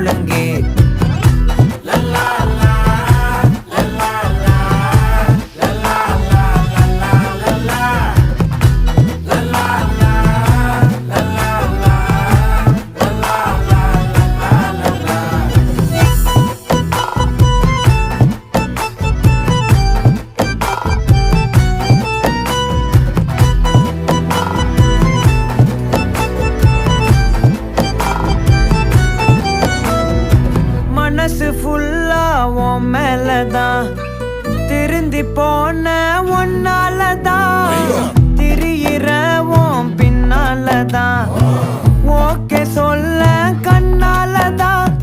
முழங்கே. மனசு ஃபுல்லா உன் மேலதான், திருந்தி போன ஒன்னாலதான், திரியிற உன் பின்னாலதான், ஓகே சொல்ல கண்ணாலதான்,